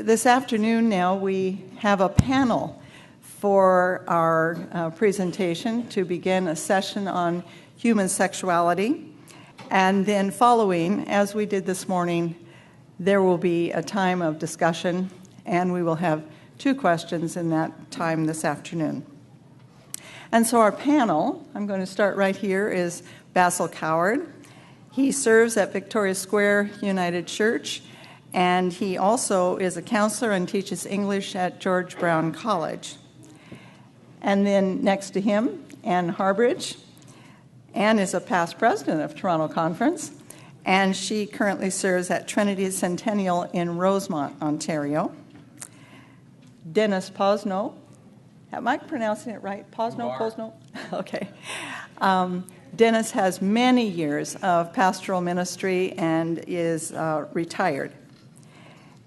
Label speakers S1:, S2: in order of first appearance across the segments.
S1: this afternoon now we have a panel for our presentation to begin a session on human sexuality. And then following, as we did this morning, there will be a time of discussion, and we will have 2 questions in that time this afternoon. And so our panel, I'm going to start right here, is Basil Coward. He serves at Victoria Square United Church, and he also is a counselor and teaches English at George Brown College. And then next to him, Anne Harbridge. Anne is a past president of Toronto Conference, and she currently serves at Trinity Centennial in Rosemont, Ontario. Dennis Posno. Am I pronouncing it right? Posno? Okay. Dennis has many years of pastoral ministry and is retired.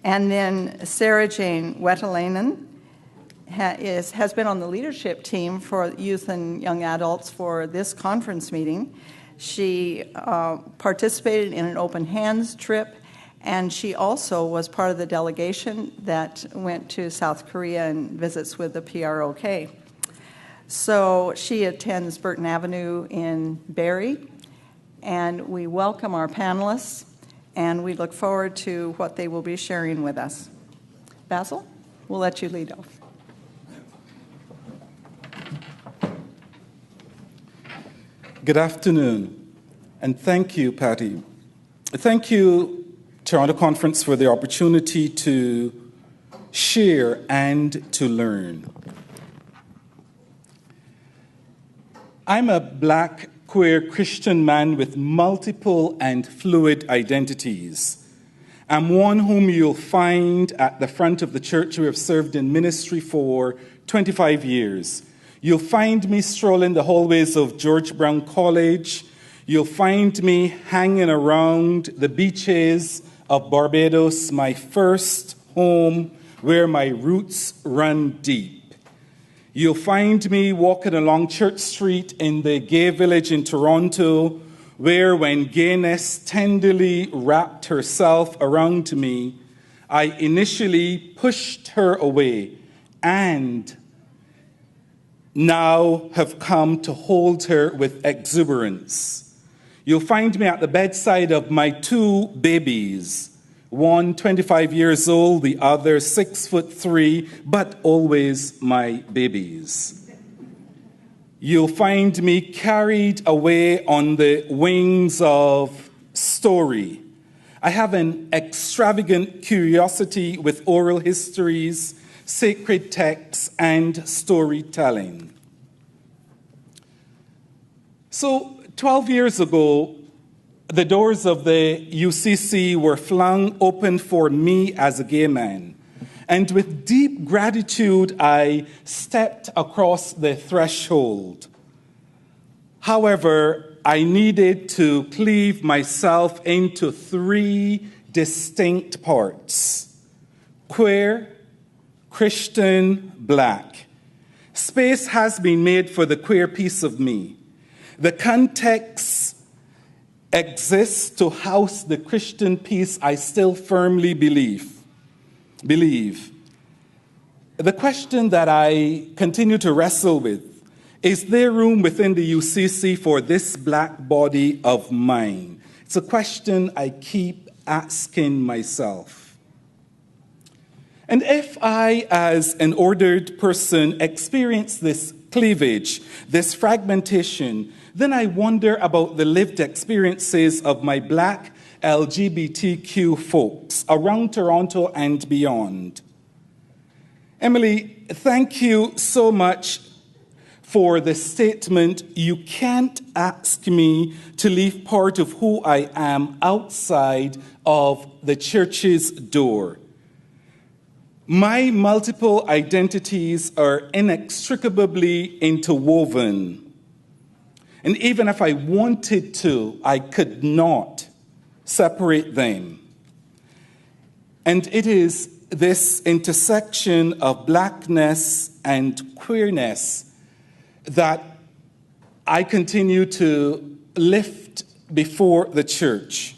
S1: And then Sarah Jane Wetelainen has been on the leadership team for youth and young adults for this conference meeting. She participated in an open hands trip, and she also was part of the delegation that went to South Korea and visits with the PROK. So she attends Burton Avenue in Barrie, and we welcome our panelists, and we look forward to what they will be sharing with us. Basil, we'll let you lead off.
S2: Good afternoon, and thank you, Patty. Thank you, Toronto Conference, for the opportunity to share and to learn. I'm a Black, queer Christian man with multiple and fluid identities. I'm one whom you'll find at the front of the church. We have served in ministry for 25 years. You'll find me strolling the hallways of George Brown College. You'll find me hanging around the beaches of Barbados, my first home where my roots run deep. You'll find me walking along Church Street in the gay village in Toronto, where when gayness tenderly wrapped herself around me, I initially pushed her away and now have come to hold her with exuberance. You'll find me at the bedside of my 2 babies, one 25 years old, the other 6'3", but always my babies. You'll find me carried away on the wings of story. I have an extravagant curiosity with oral histories, sacred texts, and storytelling. So 12 years ago, the doors of the UCC were flung open for me as a gay man. And with deep gratitude, I stepped across the threshold. However, I needed to cleave myself into 3 distinct parts: queer, Christian, Black. Space has been made for the queer piece of me. The context exists to house the Christian piece I still firmly believe. The question that I continue to wrestle with: is there room within the UCC for this Black body of mine? It's a question I keep asking myself. And if I, as an ordered person, experience this cleavage, this fragmentation, then I wonder about the lived experiences of my Black LGBTQ folks around Toronto and beyond. Emily, thank you so much for the statement, "You can't ask me to leave part of who I am outside of the church's door." My multiple identities are inextricably interwoven. And even if I wanted to, I could not separate them. And it is this intersection of Blackness and queerness that I continue to lift before the church.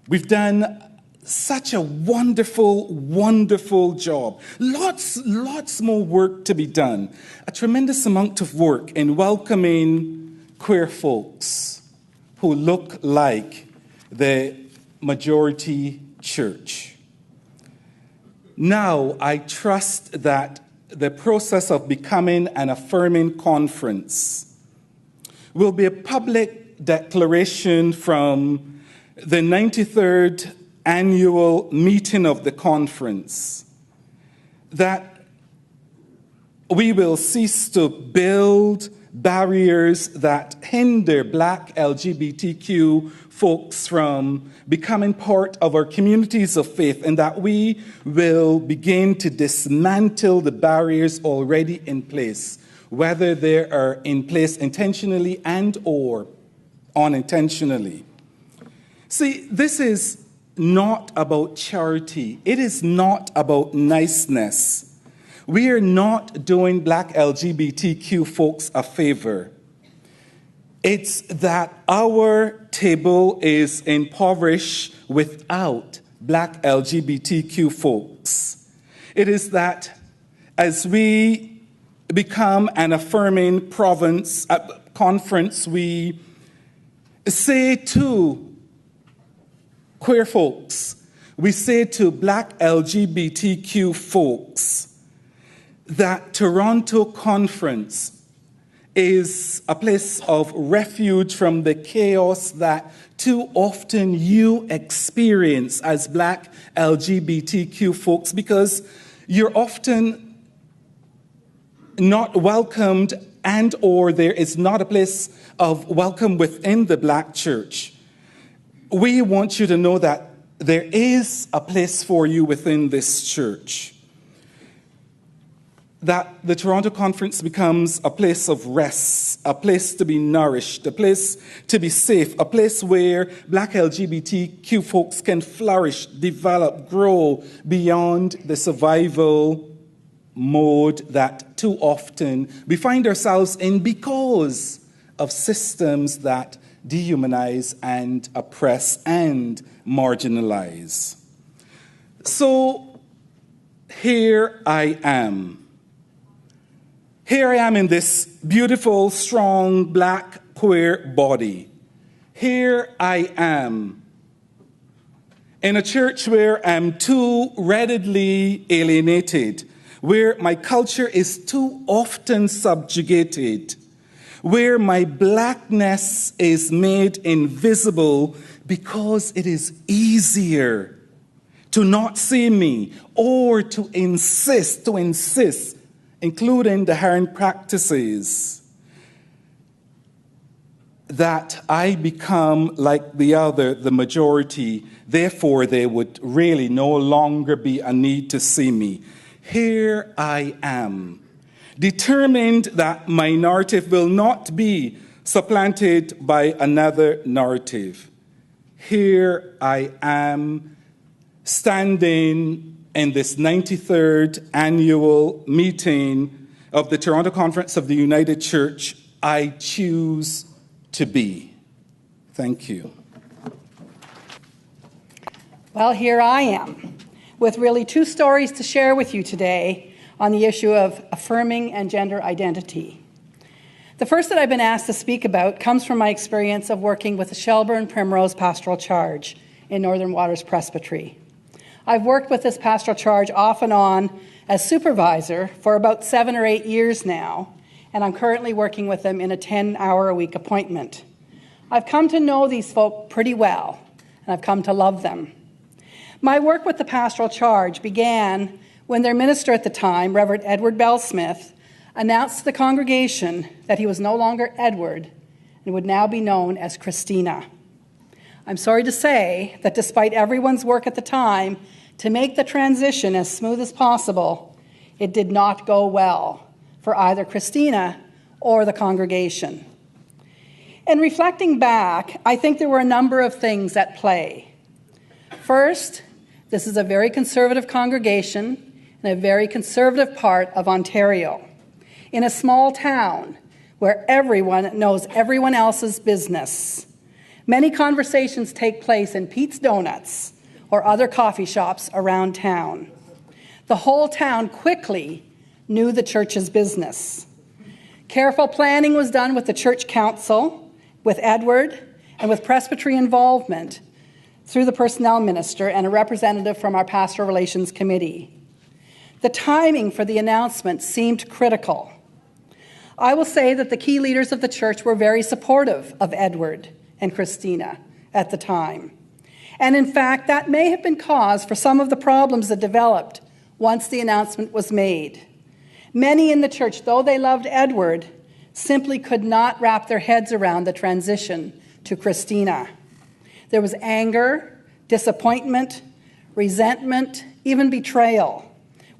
S2: We've done such a wonderful, wonderful job. Lots more work to be done. A tremendous amount of work in welcoming queer folks who look like the majority church. Now, I trust that the process of becoming an Affirming conference will be a public declaration from the 93rd annual meeting of the conference that we will cease to build barriers that hinder Black LGBTQ folks from becoming part of our communities of faith, and that we will begin to dismantle the barriers already in place, whether they are in place intentionally and or unintentionally. See, this is not about charity. It is not about niceness. We are not doing Black LGBTQ folks a favor. It's that our table is impoverished without Black LGBTQ folks. It is that as we become an Affirming conference, we say to queer folks, we say to Black LGBTQ folks that Toronto Conference is a place of refuge from the chaos that too often you experience as Black LGBTQ folks, because you're often not welcomed and or there is not a place of welcome within the Black church. We want you to know that there is a place for you within this church. That the Toronto Conference becomes a place of rest, a place to be nourished, a place to be safe, a place where Black LGBTQ folks can flourish, develop, grow beyond the survival mode that too often we find ourselves in because of systems that dehumanize and oppress and marginalize. So here I am. Here I am in this beautiful, strong, Black queer body. Here I am in a church where I'm too readily alienated, where my culture is too often subjugated, where my Blackness is made invisible because it is easier to not see me or to insist, including the herring practices, that I become like the other, the majority, therefore there would really no longer be a need to see me. Here I am, determined that my narrative will not be supplanted by another narrative. Here I am, standing in this 93rd annual meeting of the Toronto Conference of the United Church. I choose to be. Thank you.
S3: Well, here I am, with really two stories to share with you today on the issue of affirming and gender identity. The first that I've been asked to speak about comes from my experience of working with the Shelburne Primrose Pastoral Charge in Northern Waters Presbytery. I've worked with this pastoral charge off and on as supervisor for about 7 or 8 years now, and I'm currently working with them in a 10-hour-a-week appointment. I've come to know these folk pretty well, and I've come to love them. My work with the pastoral charge began when their minister at the time, Reverend Edward Bell-Smith, announced to the congregation that he was no longer Edward and would now be known as Christina. I'm sorry to say that despite everyone's work at the time to make the transition as smooth as possible, it did not go well for either Christina or the congregation. In reflecting back, I think there were a number of things at play. First, this is a very conservative congregation in a very conservative part of Ontario, in a small town where everyone knows everyone else's business. Many conversations take place in Pete's Donuts or other coffee shops around town. The whole town quickly knew the church's business. Careful planning was done with the church council, with Edward, and with presbytery involvement through the personnel minister and a representative from our pastoral relations committee. The timing for the announcement seemed critical. I will say that the key leaders of the church were very supportive of Edward and Christina at the time. And in fact, that may have been cause for some of the problems that developed once the announcement was made. Many in the church, though they loved Edward, simply could not wrap their heads around the transition to Christina. There was anger, disappointment, resentment, even betrayal,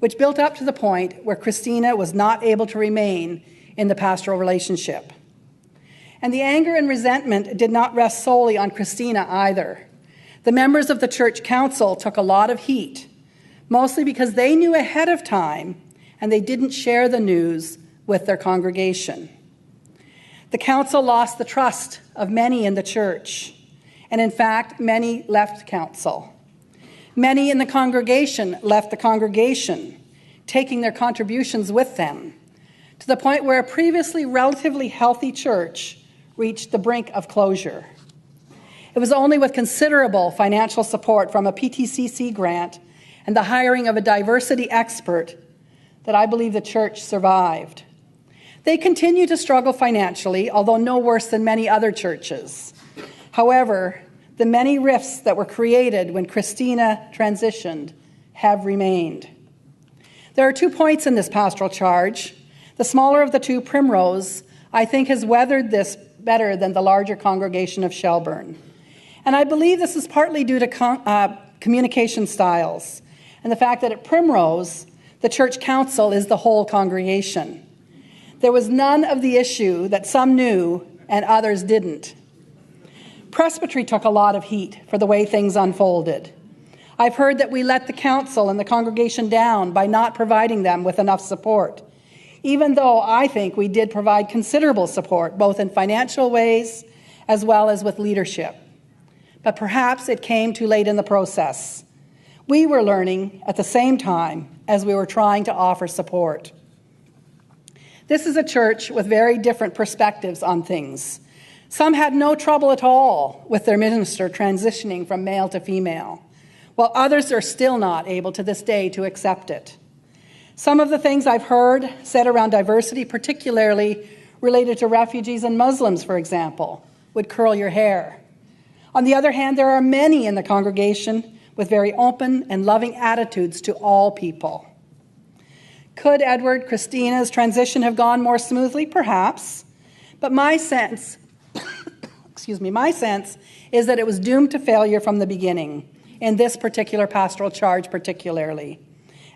S3: which built up to the point where Christina was not able to remain in the pastoral relationship. And the anger and resentment did not rest solely on Christina either. The members of the church council took a lot of heat, mostly because they knew ahead of time and they didn't share the news with their congregation. The council lost the trust of many in the church, and in fact, many left council. Many in the congregation left the congregation, taking their contributions with them, to the point where a previously relatively healthy church reached the brink of closure. It was only with considerable financial support from a PTCC grant and the hiring of a diversity expert that I believe the church survived. They continue to struggle financially, although no worse than many other churches. However, the many rifts that were created when Christina transitioned have remained. There are 2 points in this pastoral charge. The smaller of the two, Primrose, I think has weathered this better than the larger congregation of Shelburne. And I believe this is partly due to communication styles and the fact that at Primrose, the church council is the whole congregation. There was none of the issue that some knew and others didn't. Presbytery took a lot of heat for the way things unfolded. I've heard that we let the council and the congregation down by not providing them with enough support, even though I think we did provide considerable support, both in financial ways as well as with leadership. But perhaps it came too late in the process. We were learning at the same time as we were trying to offer support. This is a church with very different perspectives on things. Some had no trouble at all with their minister transitioning from male to female, while others are still not able to this day to accept it. Some of the things I've heard said around diversity, particularly related to refugees and Muslims, for example, would curl your hair. On the other hand, there are many in the congregation with very open and loving attitudes to all people. Could Edward, Christina's transition have gone more smoothly? Perhaps. But my sense is that it was doomed to failure from the beginning, in this particular pastoral charge particularly.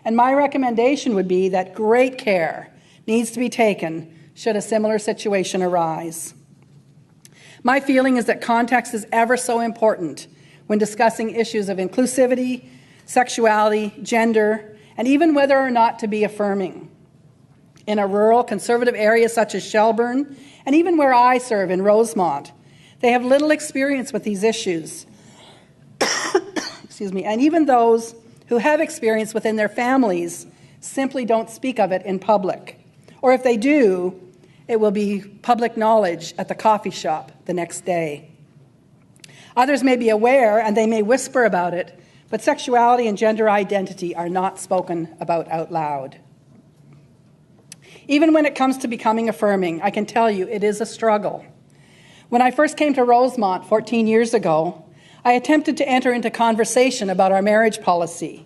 S3: And my recommendation would be that great care needs to be taken should a similar situation arise. My feeling is that context is ever so important when discussing issues of inclusivity, sexuality, gender, and even whether or not to be affirming. In a rural, conservative area such as Shelburne, and even where I serve in Rosemont, they have little experience with these issues. And even those who have experience within their families simply don't speak of it in public. Or if they do, it will be public knowledge at the coffee shop the next day. Others may be aware and they may whisper about it, but sexuality and gender identity are not spoken about out loud. Even when it comes to becoming affirming, I can tell you it is a struggle. When I first came to Rosemont 14 years ago, I attempted to enter into conversation about our marriage policy.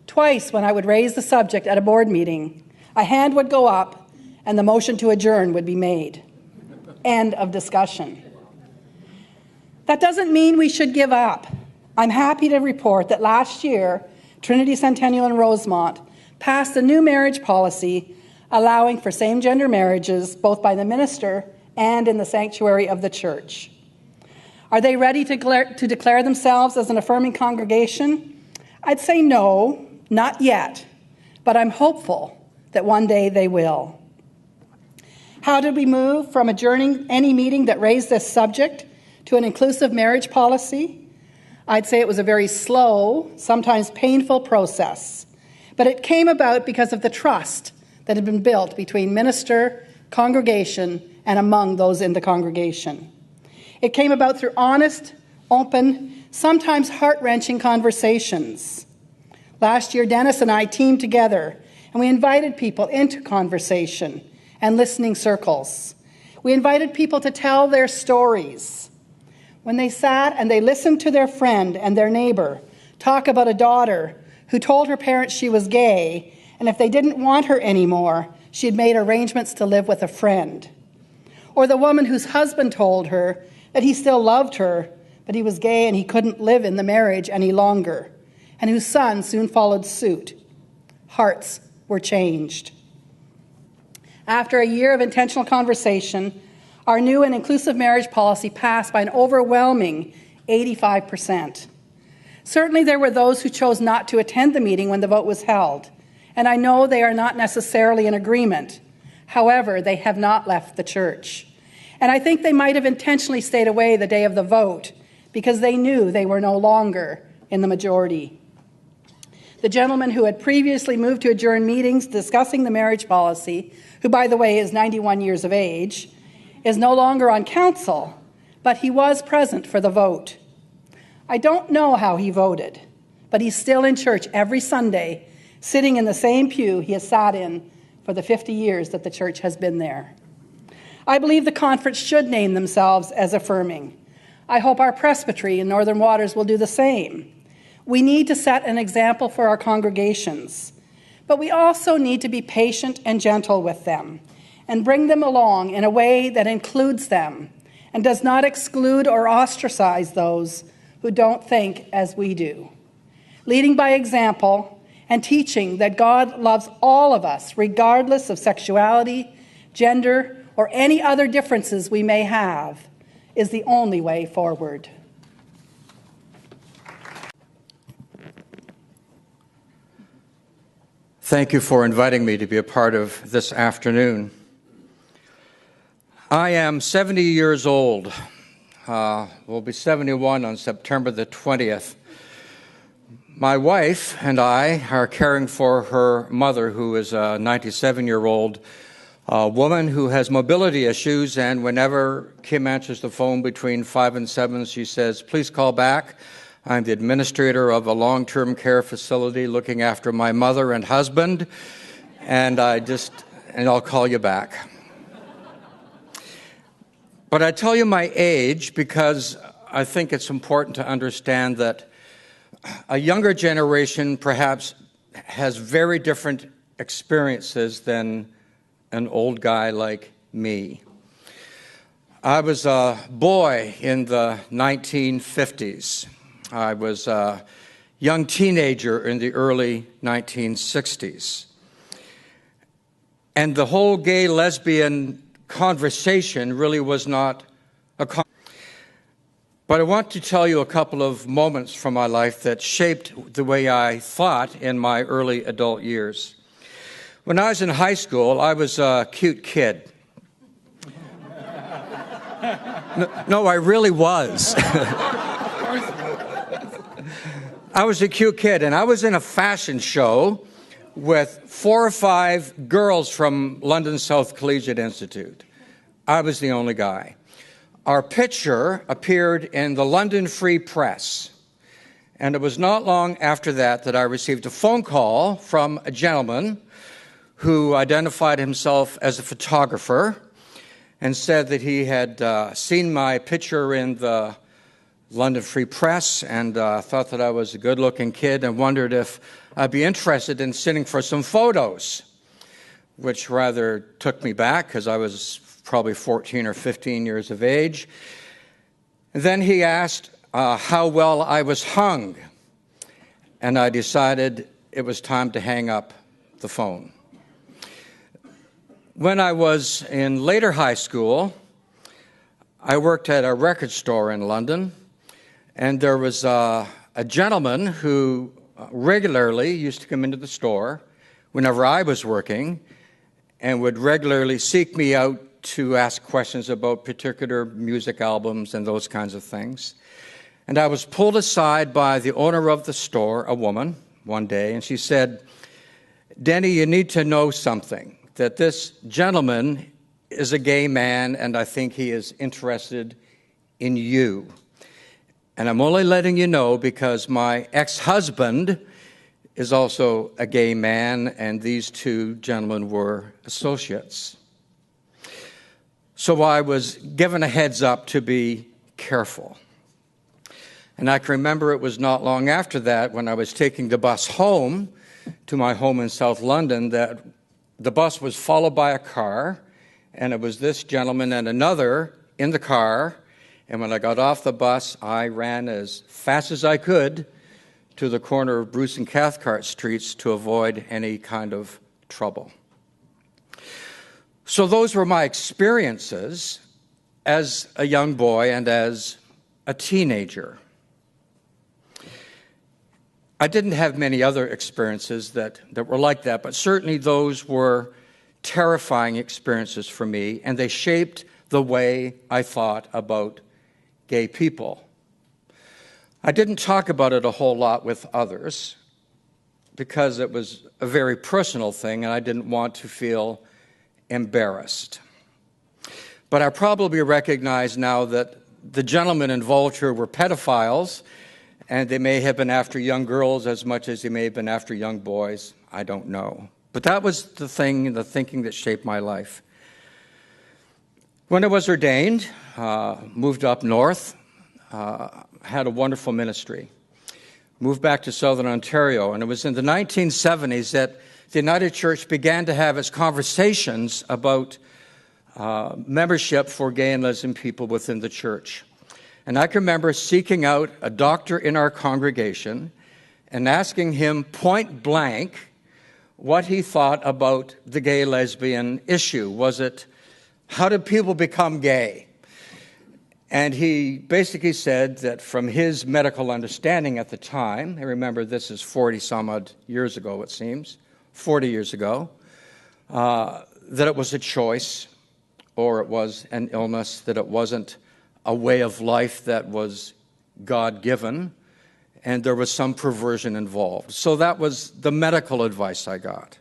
S3: Twice when I would raise the subject at a board meeting, a hand would go up and the motion to adjourn would be made. End of discussion. That doesn't mean we should give up. I'm happy to report that last year, Trinity Centennial in Rosemont passed a new marriage policy allowing for same-gender marriages both by the minister and in the sanctuary of the church. Are they ready to declare themselves as an affirming congregation? I'd say no, not yet, but I'm hopeful that one day they will. How did we move from adjourning any meeting that raised this subject to an inclusive marriage policy? I'd say it was a very slow, sometimes painful process, but it came about because of the trust that had been built between minister, congregation, and among those in the congregation. It came about through honest, open, sometimes heart-wrenching conversations. Last year, Dennis and I teamed together, and we invited people into conversation and listening circles. We invited people to tell their stories. When they sat and they listened to their friend and their neighbor talk about a daughter who told her parents she was gay, and if they didn't want her anymore, she had made arrangements to live with a friend. Or the woman whose husband told her that he still loved her, but he was gay and he couldn't live in the marriage any longer, and whose son soon followed suit. Hearts were changed. After a year of intentional conversation, our new and inclusive marriage policy passed by an overwhelming 85%. Certainly there were those who chose not to attend the meeting when the vote was held, and I know they are not necessarily in agreement. However, they have not left the church. And I think they might have intentionally stayed away the day of the vote because they knew they were no longer in the majority. The gentleman who had previously moved to adjourn meetings discussing the marriage policy, who, by the way, is 91 years of age, is no longer on council, but he was present for the vote. I don't know how he voted, but he's still in church every Sunday, sitting in the same pew he has sat in for the 50 years that the church has been there. I believe the conference should name themselves as Affirming. I hope our presbytery in Northern Waters will do the same. We need to set an example for our congregations, but we also need to be patient and gentle with them and bring them along in a way that includes them and does not exclude or ostracize those who don't think as we do. Leading by example and teaching that God loves all of us, regardless of sexuality, gender, or any other differences we may have, is the only way forward.
S4: Thank you for inviting me to be a part of this afternoon. I am 70 years old. Will be 71 on September the 20th. My wife and I are caring for her mother, who is a 97-year-old woman who has mobility issues, and whenever Kim answers the phone between 5 and 7, she says, "Please call back. I'm the administrator of a long-term care facility looking after my mother and husband, and I'll call you back." But I tell you my age because I think it's important to understand that a younger generation perhaps has very different experiences than an old guy like me. I was a boy in the 1950s. I was a young teenager in the early 1960s. And the whole gay-lesbian conversation really was not a conversation. But I want to tell you a couple of moments from my life that shaped the way I thought in my early adult years. When I was in high school, I was a cute kid. No, I really was. I was a cute kid, and I was in a fashion show with 4 or 5 girls from London South Collegiate Institute. I was the only guy. Our picture appeared in the London Free Press, and it was not long after that I received a phone call from a gentleman who identified himself as a photographer and said that he had seen my picture in the London Free Press and thought that I was a good-looking kid and wondered if I'd be interested in sitting for some photos, which rather took me back because I was probably 14 or 15 years of age. And then he asked how well I was hung, and I decided it was time to hang up the phone. When I was in later high school, I worked at a record store in London, and there was a gentleman who regularly used to come into the store whenever I was working and would regularly seek me out to ask questions about particular music albums and those kinds of things. And I was pulled aside by the owner of the store, a woman, one day, and she said, "Denny, you need to know something, that this gentleman is a gay man, and I think he is interested in you. And I'm only letting you know because my ex-husband is also a gay man, and these two gentlemen were associates." So I was given a heads up to be careful. And I can remember it was not long after that, when I was taking the bus home to my home in South London, that the bus was followed by a car, and it was this gentleman and another in the car. And when I got off the bus, I ran as fast as I could to the corner of Bruce and Cathcart Streets to avoid any kind of trouble. So those were my experiences as a young boy and as a teenager. I didn't have many other experiences that were like that, but certainly those were terrifying experiences for me, and they shaped the way I thought about gay people. I didn't talk about it a whole lot with others because it was a very personal thing, and I didn't want to feel embarrassed. But I probably recognize now that the gentlemen involved here were pedophiles, and they may have been after young girls as much as they may have been after young boys. I don't know. But that was the thinking that shaped my life. When I was ordained, moved up north, had a wonderful ministry. Moved back to Southern Ontario, and it was in the 1970s that the United Church began to have its conversations about membership for gay and lesbian people within the church. And I can remember seeking out a doctor in our congregation and asking him point blank what he thought about the gay-lesbian issue. Was it, how did people become gay? And he basically said that from his medical understanding at the time, I remember this is 40-some-odd years ago, it seems, 40 years ago, that it was a choice or it was an illness, that it wasn't a way of life that was God-given, and there was some perversion involved. So that was the medical advice I got.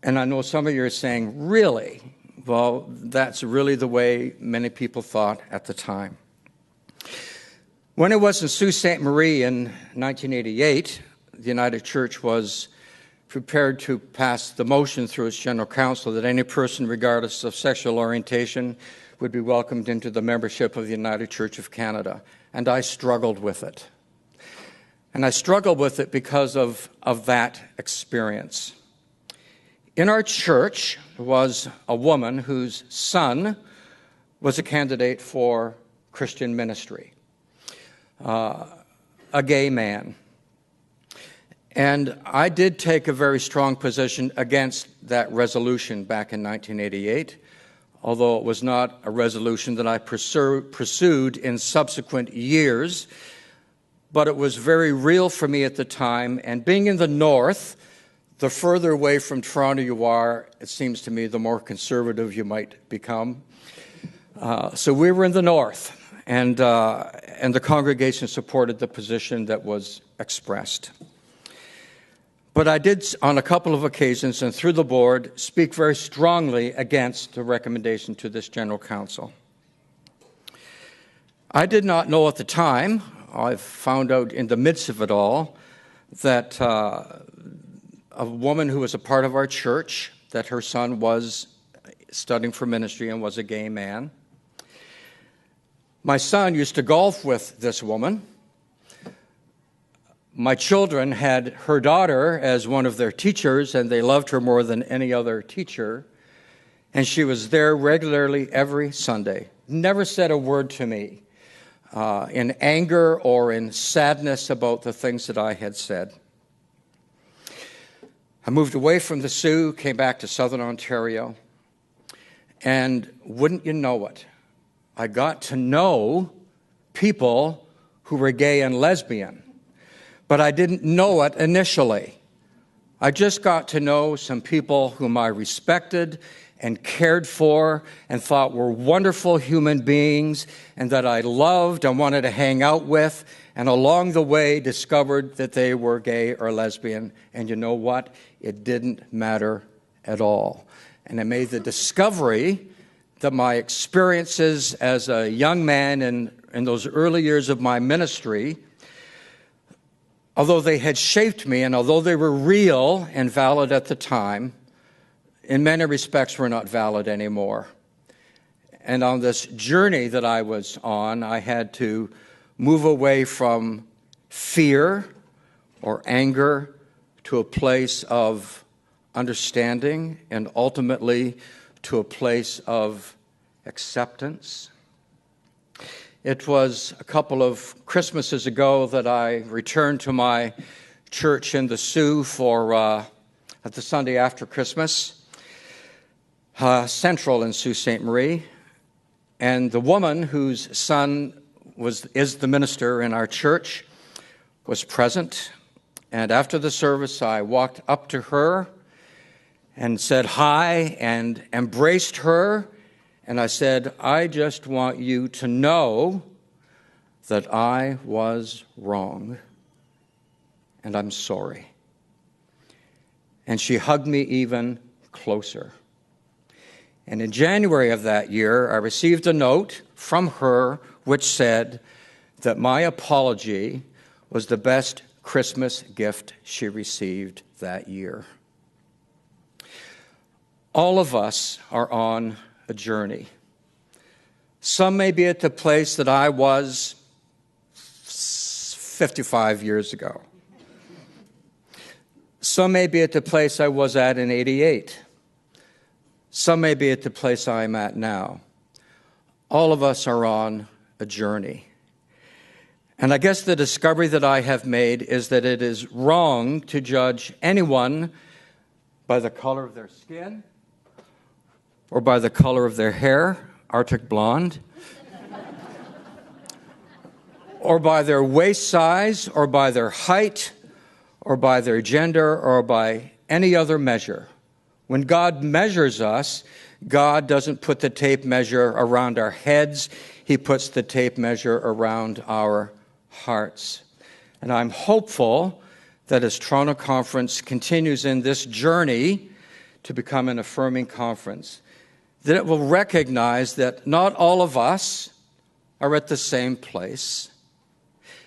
S4: And I know some of you are saying, really? Well, that's really the way many people thought at the time. When I was in Sault Ste. Marie in 1988, the United Church was prepared to pass the motion through its General Council that any person, regardless of sexual orientation, would be welcomed into the membership of the United Church of Canada. And I struggled with it. And I struggled with it because of that experience. In our church was a woman whose son was a candidate for Christian ministry, a gay man. And I did take a very strong position against that resolution back in 1988, although it was not a resolution that I pursued in subsequent years. But it was very real for me at the time. And being in the north, the further away from Toronto you are, it seems to me, the more conservative you might become. So we were in the north, and the congregation supported the position that was expressed. But I did, on a couple of occasions and through the board, speak very strongly against the recommendation to this General Council. I did not know at the time, I found out in the midst of it all, that a woman who was a part of our church, that her son was studying for ministry and was a gay man. My son used to golf with this woman. My children had her daughter as one of their teachers, and they loved her more than any other teacher. And she was there regularly every Sunday. Never said a word to me in anger or in sadness about the things that I had said. I moved away from the Sioux, came back to Southern Ontario, and wouldn't you know it, I got to know people who were gay and lesbian. But I didn't know it initially. I just got to know some people whom I respected and cared for and thought were wonderful human beings and that I loved and wanted to hang out with, and along the way discovered that they were gay or lesbian. And you know what? It didn't matter at all. And I made the discovery that my experiences as a young man in those early years of my ministry, although they had shaped me and although they were real and valid at the time, in many respects were not valid anymore. And on this journey that I was on, I had to move away from fear or anger to a place of understanding and ultimately to a place of acceptance. It was a couple of Christmases ago that I returned to my church in the Sioux for at the Sunday after Christmas, Central in Sault Ste. Marie, and the woman whose son is the minister in our church was present. And after the service, I walked up to her and said hi and embraced her. And I said, I just want you to know that I was wrong and I'm sorry. And she hugged me even closer. And in January of that year, I received a note from her which said that my apology was the best Christmas gift she received that year. All of us are on a journey. Some may be at the place that I was 55 years ago. Some may be at the place I was at in 88. Some may be at the place I'm at now. All of us are on a journey. And I guess the discovery that I have made is that it is wrong to judge anyone by the color of their skin or by the color of their hair, Arctic blonde, or by their waist size, or by their height, or by their gender, or by any other measure. When God measures us, God doesn't put the tape measure around our heads. He puts the tape measure around our hearts. And I'm hopeful that as Toronto Conference continues in this journey to become an affirming conference, that it will recognize that not all of us are at the same place,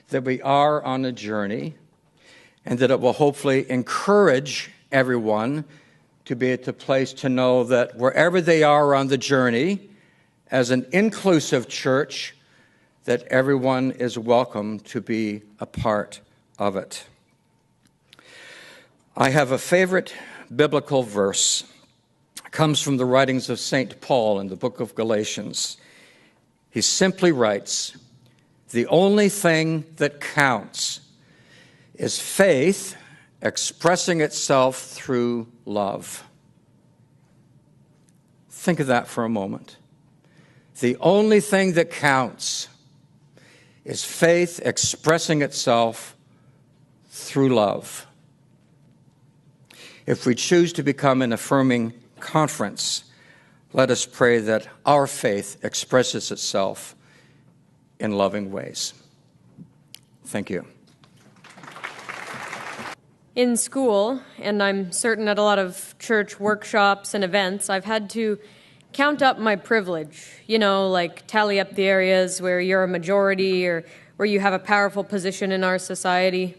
S4: that we are on a journey, and that it will hopefully encourage everyone to be at the place to know that wherever they are on the journey, as an inclusive church, that everyone is welcome to be a part of it. I have a favorite biblical verse. It comes from the writings of St. Paul in the book of Galatians. He simply writes, "The only thing that counts is faith expressing itself through love." Think of that for a moment. The only thing that counts is faith expressing itself through love. If we choose to become an affirming conference, let us pray that our faith expresses itself in loving ways. Thank you.
S5: In school, and I'm certain at a lot of church workshops and events, I've had to count up my privilege, like tally up the areas where you're a majority or where you have a powerful position in our society.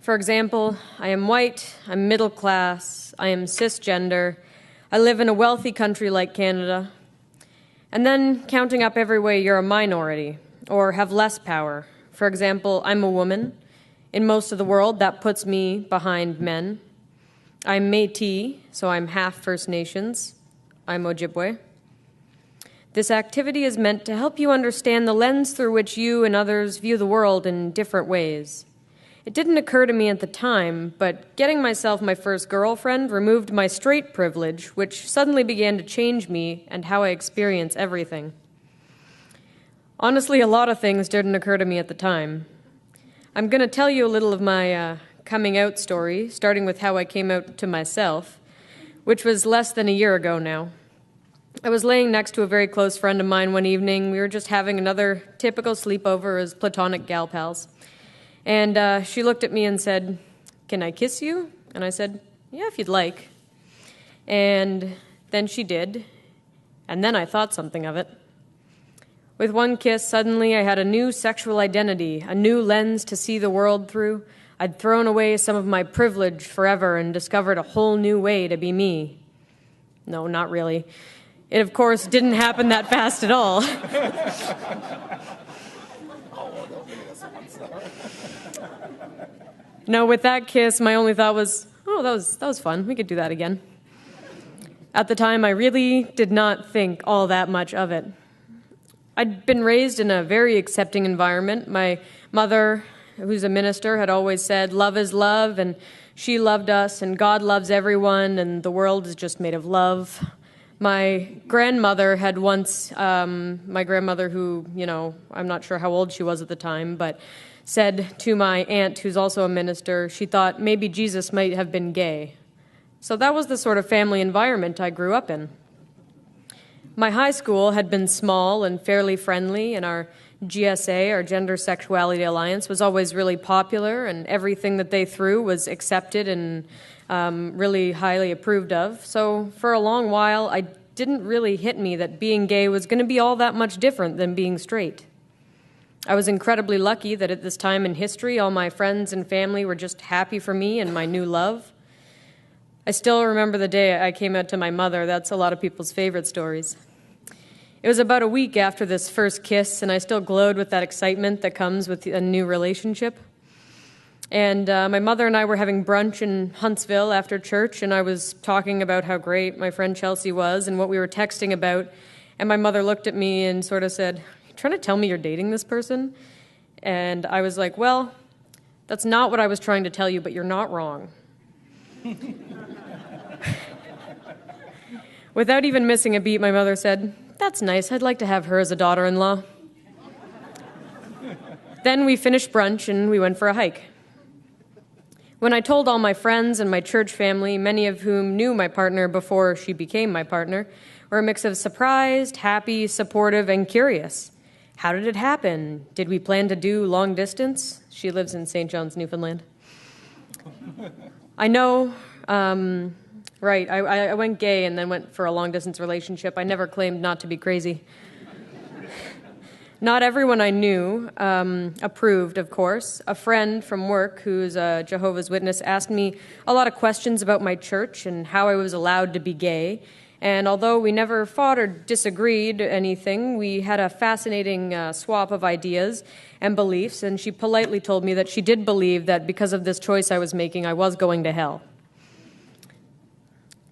S5: For example, I am white, I'm middle class, I am cisgender, I live in a wealthy country like Canada. And then counting up every way you're a minority or have less power. For example, I'm a woman. In most of the world, that puts me behind men. I'm Métis, so I'm half First Nations. I'm Ojibwe. This activity is meant to help you understand the lens through which you and others view the world in different ways. It didn't occur to me at the time, but getting myself my first girlfriend removed my straight privilege, which suddenly began to change me and how I experience everything. Honestly, a lot of things didn't occur to me at the time. I'm going to tell you a little of my coming out story, starting with how I came out to myself, which was less than a year ago now. I was laying next to a very close friend of mine one evening. We were just having another typical sleepover as platonic gal pals. And she looked at me and said, "Can I kiss you?" And I said, "Yeah, if you'd like." And then she did. And then I thought something of it. With one kiss, suddenly I had a new sexual identity, a new lens to see the world through. I'd thrown away some of my privilege forever and discovered a whole new way to be me. No, not really. It, of course, didn't happen that fast at all. No, with that kiss, my only thought was, oh, that was fun. We could do that again. At the time, I really did not think all that much of it. I'd been raised in a very accepting environment. My mother, who's a minister, had always said, love is love, and she loved us, and God loves everyone, and the world is just made of love. My grandmother had once, my grandmother who, I'm not sure how old she was at the time, but said to my aunt, who's also a minister, she thought maybe Jesus might have been gay. So that was the sort of family environment I grew up in. My high school had been small and fairly friendly, and our GSA, our Gender Sexuality Alliance, was always really popular, and everything that they threw was accepted and really highly approved of. So for a long while, it didn't really hit me that being gay was going to be all that much different than being straight. I was incredibly lucky that at this time in history, all my friends and family were just happy for me and my new love. I still remember the day I came out to my mother. That's a lot of people's favorite stories. It was about a week after this first kiss, and I still glowed with that excitement that comes with a new relationship. And my mother and I were having brunch in Huntsville after church, and I was talking about how great my friend Chelsea was and what we were texting about. And my mother looked at me and sort of said, "You trying to tell me you're dating this person?" And I was like, "Well, that's not what I was trying to tell you, but you're not wrong." Without even missing a beat, my mother said, "That's nice. I'd like to have her as a daughter-in-law." Then we finished brunch and we went for a hike. When I told all my friends and my church family, many of whom knew my partner before she became my partner, were a mix of surprised, happy, supportive, and curious. How did it happen? Did we plan to do long distance? She lives in St. John's, Newfoundland. I know, right, I went gay and then went for a long-distance relationship. I never claimed not to be crazy. Not everyone I knew approved, of course. A friend from work who's a Jehovah's Witness asked me a lot of questions about my church and how I was allowed to be gay. And although we never fought or disagreed anything, we had a fascinating swap of ideas and beliefs, and she politely told me that she did believe that because of this choice I was making, I was going to hell.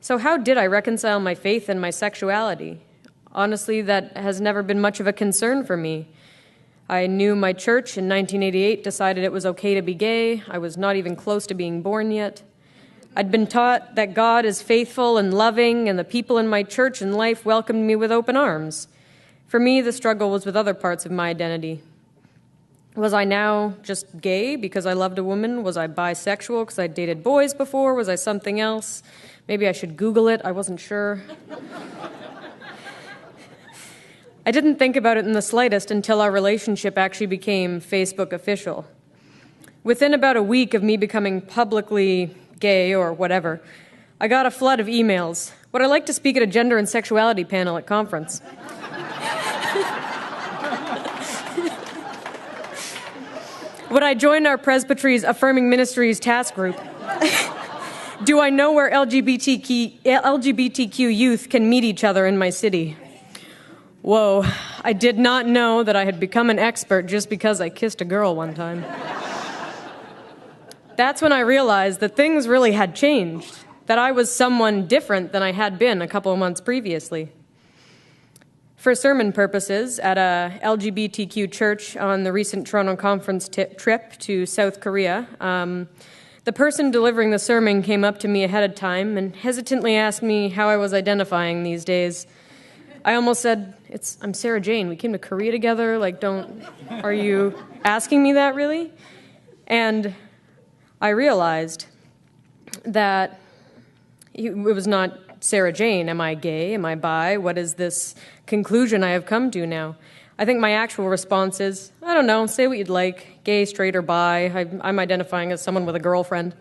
S5: So how did I reconcile my faith and my sexuality? Honestly, that has never been much of a concern for me. I knew my church in 1988 decided it was okay to be gay. I was not even close to being born yet. I'd been taught that God is faithful and loving, and the people in my church and life welcomed me with open arms. For me, the struggle was with other parts of my identity. Was I now just gay because I loved a woman? Was I bisexual because I dated boys before? Was I something else? Maybe I should Google it. I wasn't sure. I didn't think about it in the slightest until our relationship actually became Facebook official. Within about a week of me becoming publicly gay or whatever, I got a flood of emails. Would I like to speak at a gender and sexuality panel at conference? Would I join our presbytery's Affirming Ministries task group? Do I know where LGBTQ youth can meet each other in my city? Whoa, I did not know that I had become an expert just because I kissed a girl one time. That's when I realized that things really had changed, that I was someone different than I had been a couple of months previously. For sermon purposes, at a LGBTQ church on the recent Toronto conference trip to South Korea, the person delivering the sermon came up to me ahead of time and hesitantly asked me how I was identifying these days. I almost said, I'm Sarah Jane. We came to Korea together. Are you asking me that really? And I realized that it was not Sarah Jane? Am I gay? Am I bi? What is this conclusion I have come to now? I think my actual response is, I don't know, say what you'd like, gay, straight, or bi. I'm identifying as someone with a girlfriend.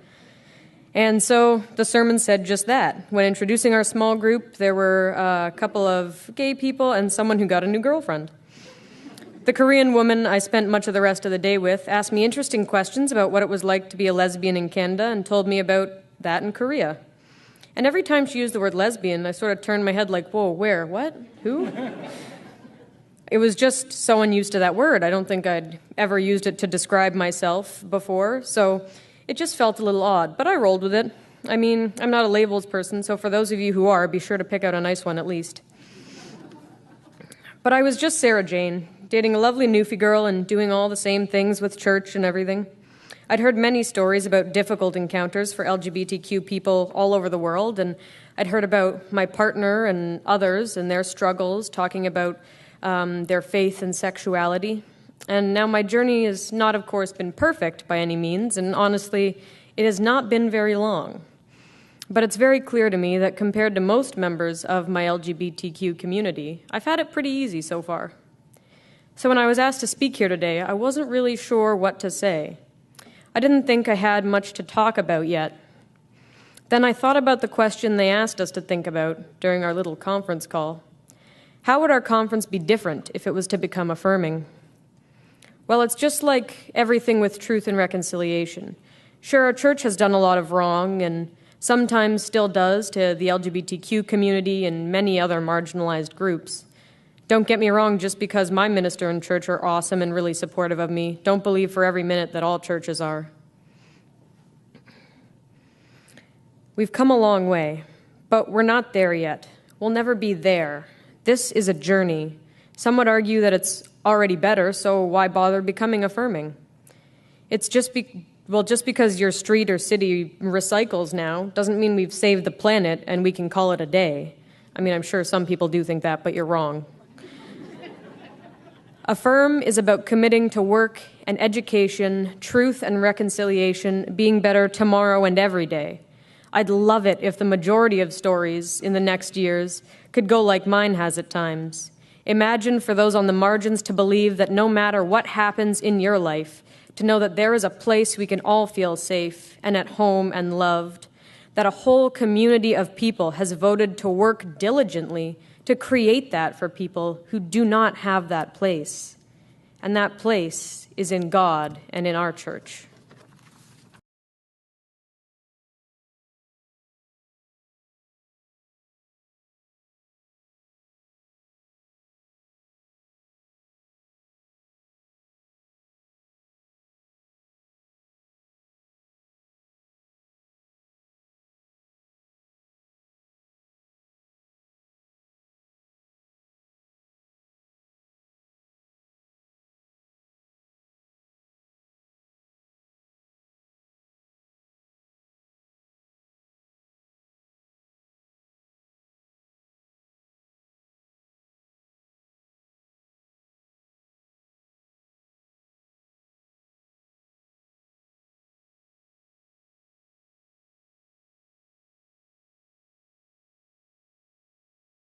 S5: And so the sermon said just that. When introducing our small group, there were a couple of gay people and someone who got a new girlfriend. The Korean woman I spent much of the rest of the day with asked me interesting questions about what it was like to be a lesbian in Canada and told me about that in Korea. And every time she used the word lesbian, I sort of turned my head like, whoa, where, what, who? It was just so unused to that word. I don't think I'd ever used it to describe myself before, so it just felt a little odd, but I rolled with it. I mean, I'm not a labels person, so for those of you who are, be sure to pick out a nice one at least. But I was just Sarah Jane, dating a lovely Newfie girl and doing all the same things with church and everything. I'd heard many stories about difficult encounters for LGBTQ people all over the world, and I'd heard about my partner and others and their struggles, talking about their faith and sexuality. And now my journey has not, of course, been perfect by any means, and honestly, it has not been very long. But it's very clear to me that compared to most members of my LGBTQ community, I've had it pretty easy so far. So when I was asked to speak here today, I wasn't really sure what to say. I didn't think I had much to talk about yet. Then I thought about the question they asked us to think about during our little conference call. How would our conference be different if it was to become affirming? Well, it's just like everything with truth and reconciliation. Sure, our church has done a lot of wrong and sometimes still does to the LGBTQ community and many other marginalized groups. Don't get me wrong, just because my minister and church are awesome and really supportive of me, don't believe for every minute that all churches are. We've come a long way, but we're not there yet. We'll never be there. This is a journey. Some would argue that it's already better, so why bother becoming affirming? It's just because your street or city recycles now doesn't mean we've saved the planet and we can call it a day. I mean, I'm sure some people do think that, but you're wrong. Affirm is about committing to work and education, truth and reconciliation, being better tomorrow and every day. I'd love it if the majority of stories in the next years could go like mine has at times. Imagine for those on the margins to believe that no matter what happens in your life, to know that there is a place we can all feel safe and at home and loved, that a whole community of people has voted to work diligently to create that for people who do not have that place. And that place is in God and in our church.